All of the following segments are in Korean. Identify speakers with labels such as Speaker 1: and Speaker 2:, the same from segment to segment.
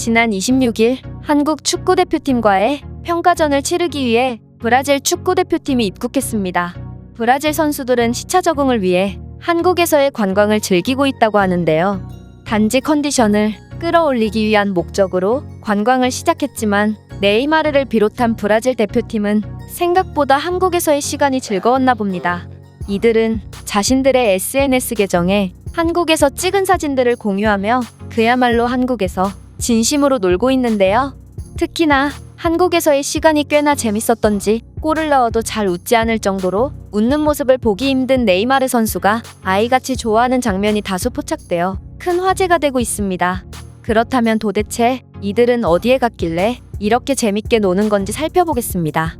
Speaker 1: 지난 26일 한국 축구대표팀과의 평가전을 치르기 위해 브라질 축구대표팀이 입국했습니다. 브라질 선수들은 시차 적응을 위해 한국에서의 관광을 즐기고 있다고 하는데요. 단지 컨디션을 끌어올리기 위한 목적으로 관광을 시작했지만 네이마르를 비롯한 브라질 대표팀은 생각보다 한국에서의 시간이 즐거웠나 봅니다. 이들은 자신들의 SNS 계정에 한국에서 찍은 사진들을 공유하며 그야말로 한국에서 진심으로 놀고 있는데요. 특히나 한국에서의 시간이 꽤나 재밌었던지 골을 넣어도 잘 웃지 않을 정도로 웃는 모습을 보기 힘든 네이마르 선수가 아이같이 좋아하는 장면이 다수 포착되어 큰 화제가 되고 있습니다. 그렇다면 도대체 이들은 어디에 갔길래 이렇게 재밌게 노는 건지 살펴보겠습니다.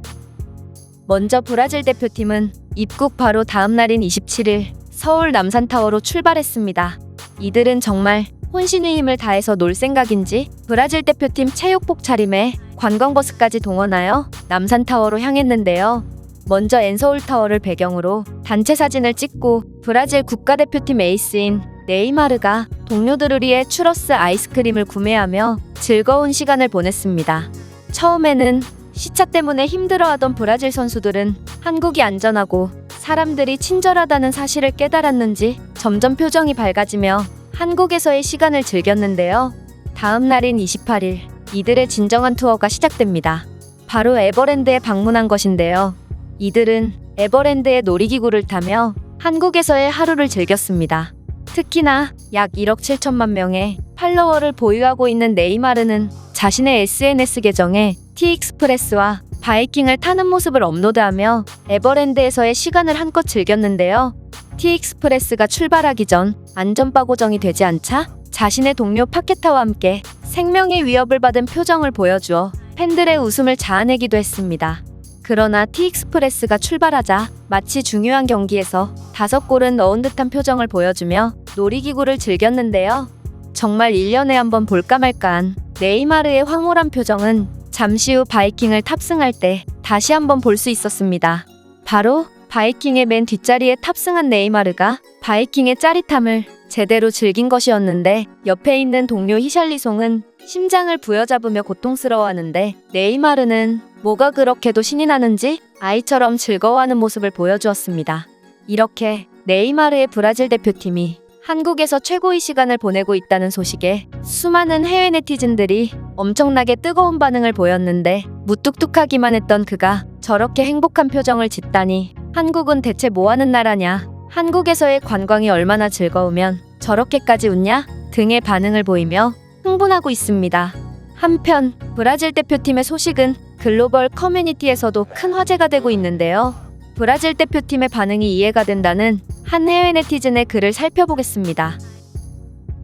Speaker 1: 먼저 브라질 대표팀은 입국 바로 다음 날인 27일 서울 남산타워로 출발했습니다. 이들은 정말 혼신의 힘을 다해서 놀 생각인지 브라질 대표팀 체육복 차림에 관광버스까지 동원하여 남산타워로 향했는데요. 먼저 엔서울타워를 배경으로 단체 사진을 찍고 브라질 국가대표팀 에이스인 네이마르가 동료들을 위해 추러스 아이스크림을 구매하며 즐거운 시간을 보냈습니다. 처음에는 시차 때문에 힘들어하던 브라질 선수들은 한국이 안전하고 사람들이 친절하다는 사실을 깨달았는지 점점 표정이 밝아지며 한국에서의 시간을 즐겼는데요. 다음 날인 28일 이들의 진정한 투어가 시작됩니다. 바로 에버랜드에 방문한 것인데요. 이들은 에버랜드의 놀이기구를 타며 한국에서의 하루를 즐겼습니다. 특히나 약 1억 7천만 명의 팔로워를 보유하고 있는 네이마르는 자신의 SNS 계정에 티익스프레스와 바이킹을 타는 모습을 업로드하며 에버랜드에서의 시간을 한껏 즐겼는데요. 티익스프레스가 출발하기 전 안전바 고정이 되지 않자 자신의 동료 파케타와 함께 생명의 위협을 받은 표정을 보여주어 팬들의 웃음을 자아내기도 했습니다. 그러나 티익스프레스가 출발하자 마치 중요한 경기에서 5골은 넣은 듯한 표정을 보여주며 놀이기구를 즐겼는데요. 정말 1년에 한번 볼까 말까한 네이마르의 황홀한 표정은 잠시 후 바이킹을 탑승할 때 다시 한번 볼 수 있었습니다. 바로 바이킹의 맨 뒷자리에 탑승한 네이마르가 바이킹의 짜릿함을 제대로 즐긴 것이었는데 옆에 있는 동료 히샬리송은 심장을 부여잡으며 고통스러워하는데 네이마르는 뭐가 그렇게도 신이 나는지 아이처럼 즐거워하는 모습을 보여주었습니다. 이렇게 네이마르의 브라질 대표팀이 한국에서 최고의 시간을 보내고 있다는 소식에 수많은 해외 네티즌들이 엄청나게 뜨거운 반응을 보였는데 무뚝뚝하기만 했던 그가 저렇게 행복한 표정을 짓다니 한국은 대체 뭐하는 나라냐? 한국에서의 관광이 얼마나 즐거우면 저렇게까지 웃냐? 등의 반응을 보이며 흥분하고 있습니다. 한편 브라질 대표팀의 소식은 글로벌 커뮤니티에서도 큰 화제가 되고 있는데요. 브라질 대표팀의 반응이 이해가 된다는 한 해외 네티즌의 글을 살펴보겠습니다.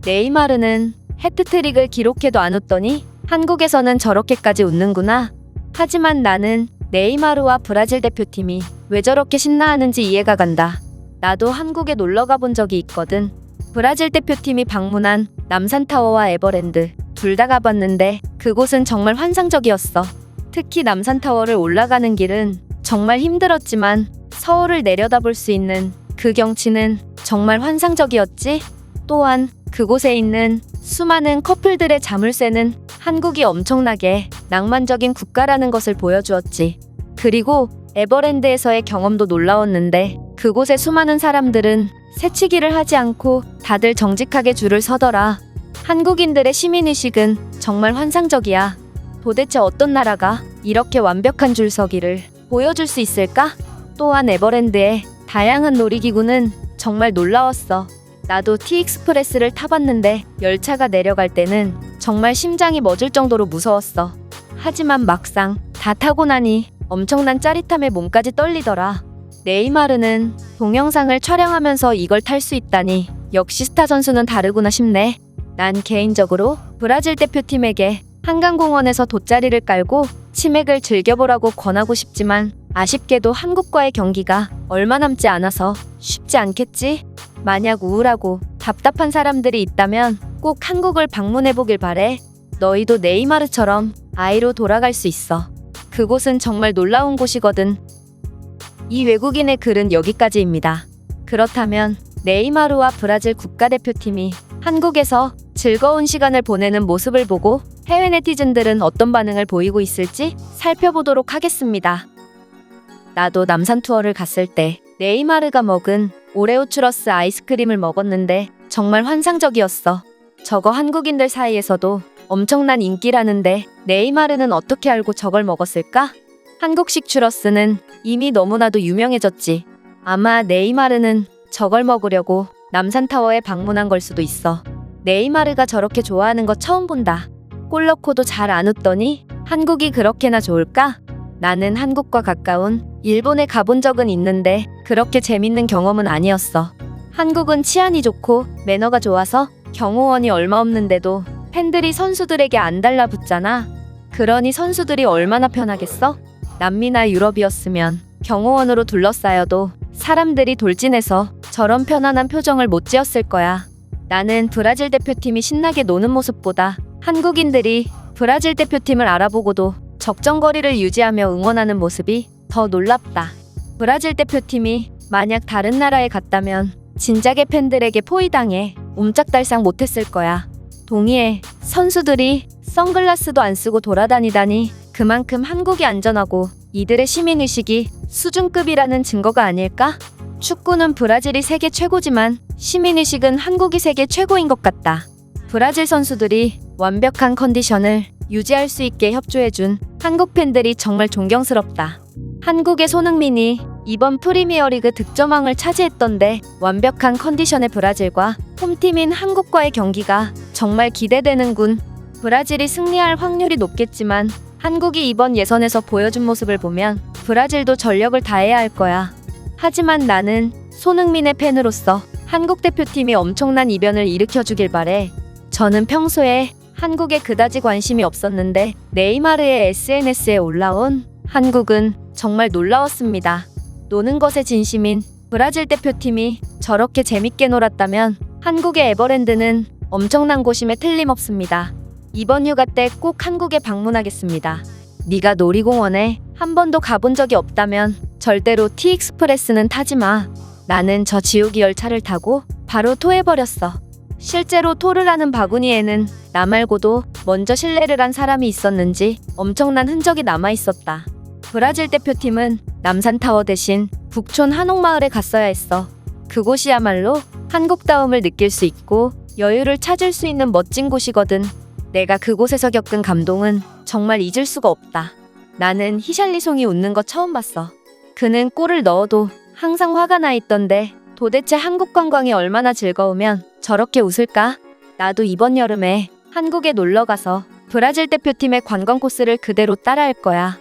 Speaker 1: 네이마르는 해트트릭을 기록해도 안 웃더니 한국에서는 저렇게까지 웃는구나. 하지만 나는 네이마르와 브라질 대표팀이 왜 저렇게 신나하는지 이해가 간다. 나도 한국에 놀러 가본 적이 있거든. 브라질 대표팀이 방문한 남산타워와 에버랜드 둘 다 가봤는데 그곳은 정말 환상적이었어. 특히 남산타워를 올라가는 길은 정말 힘들었지만 서울을 내려다볼 수 있는 그 경치는 정말 환상적이었지. 또한 그곳에 있는 수많은 커플들의 자물쇠는 한국이 엄청나게 낭만적인 국가라는 것을 보여주었지. 그리고 에버랜드에서의 경험도 놀라웠는데 그곳의 수많은 사람들은 새치기를 하지 않고 다들 정직하게 줄을 서더라. 한국인들의 시민의식은 정말 환상적이야. 도대체 어떤 나라가 이렇게 완벽한 줄서기를 보여줄 수 있을까? 또한 에버랜드의 다양한 놀이기구는 정말 놀라웠어. 나도 티익스프레스를 타봤는데 열차가 내려갈 때는 정말 심장이 멎을 정도로 무서웠어. 하지만 막상 다 타고 나니 엄청난 짜릿함에 몸까지 떨리더라. 네이마르는 동영상을 촬영하면서 이걸 탈 수 있다니 역시 스타 선수는 다르구나 싶네. 난 개인적으로 브라질 대표팀에게 한강공원에서 돗자리를 깔고 치맥을 즐겨보라고 권하고 싶지만 아쉽게도 한국과의 경기가 얼마 남지 않아서 쉽지 않겠지? 만약 우울하고 답답한 사람들이 있다면 꼭 한국을 방문해보길 바래. 너희도 네이마르처럼 아이로 돌아갈 수 있어. 그곳은 정말 놀라운 곳이거든. 이 외국인의 글은 여기까지입니다. 그렇다면 네이마르와 브라질 국가대표팀이 한국에서 즐거운 시간을 보내는 모습을 보고 해외 네티즌들은 어떤 반응을 보이고 있을지 살펴보도록 하겠습니다. 나도 남산 투어를 갔을 때 네이마르가 먹은 오레오 추러스 아이스크림을 먹었는데 정말 환상적이었어. 저거 한국인들 사이에서도 엄청난 인기라는데 네이마르는 어떻게 알고 저걸 먹었을까? 한국식 추러스는 이미 너무나도 유명해졌지. 아마 네이마르는 저걸 먹으려고 남산타워에 방문한 걸 수도 있어. 네이마르가 저렇게 좋아하는 거 처음 본다. 골 넣고도 잘 안 웃더니 한국이 그렇게나 좋을까? 나는 한국과 가까운 일본에 가본 적은 있는데 그렇게 재밌는 경험은 아니었어. 한국은 치안이 좋고 매너가 좋아서 경호원이 얼마 없는데도 팬들이 선수들에게 안 달라붙잖아. 그러니 선수들이 얼마나 편하겠어? 남미나 유럽이었으면 경호원으로 둘러싸여도 사람들이 돌진해서 저런 편안한 표정을 못 지었을 거야. 나는 브라질 대표팀이 신나게 노는 모습보다 한국인들이 브라질 대표팀을 알아보고도 적정거리를 유지하며 응원하는 모습이 더 놀랍다. 브라질 대표팀이 만약 다른 나라에 갔다면 진작에 팬들에게 포위당해 옴짝달싹 못했을 거야. 동의해. 선수들이 선글라스도 안 쓰고 돌아다니다니 그만큼 한국이 안전하고 이들의 시민의식이 수준급이라는 증거가 아닐까? 축구는 브라질이 세계 최고지만 시민의식은 한국이 세계 최고인 것 같다. 브라질 선수들이 완벽한 컨디션을 유지할 수 있게 협조해준 한국 팬들이 정말 존경스럽다. 한국의 손흥민이 이번 프리미어리그 득점왕을 차지했던데 완벽한 컨디션의 브라질과 홈팀인 한국과의 경기가 정말 기대되는군. 브라질이 승리할 확률이 높겠지만 한국이 이번 예선에서 보여준 모습을 보면 브라질도 전력을 다해야 할 거야. 하지만 나는 손흥민의 팬으로서 한국 대표팀이 엄청난 이변을 일으켜주길 바래. 저는 평소에 한국에 그다지 관심이 없었는데 네이마르의 SNS에 올라온 한국은 정말 놀라웠습니다. 노는 것에 진심인 브라질 대표팀이 저렇게 재밌게 놀았다면 한국의 에버랜드는 엄청난 곳임에 틀림없습니다. 이번 휴가 때 꼭 한국에 방문하겠습니다. 네가 놀이공원에 한 번도 가본 적이 없다면 절대로 티익스프레스는 타지 마. 나는 저 지옥이 열차를 타고 바로 토해버렸어. 실제로 토를 하는 바구니에는 나 말고도 먼저 실례를 한 사람이 있었는지 엄청난 흔적이 남아있었다. 브라질 대표팀은 남산타워 대신 북촌 한옥마을에 갔어야 했어. 그곳이야말로 한국다움을 느낄 수 있고 여유를 찾을 수 있는 멋진 곳이거든. 내가 그곳에서 겪은 감동은 정말 잊을 수가 없다. 나는 히샬리송이 웃는 거 처음 봤어. 그는 골을 넣어도 항상 화가 나 있던데 도대체 한국 관광이 얼마나 즐거우면 저렇게 웃을까? 나도 이번 여름에 한국에 놀러가서 브라질 대표팀의 관광 코스를 그대로 따라할 거야.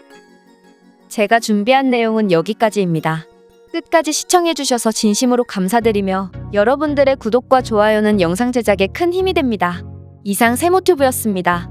Speaker 1: 제가 준비한 내용은 여기까지입니다. 끝까지 시청해주셔서 진심으로 감사드리며 여러분들의 구독과 좋아요는 영상 제작에 큰 힘이 됩니다. 이상 세모튜브였습니다.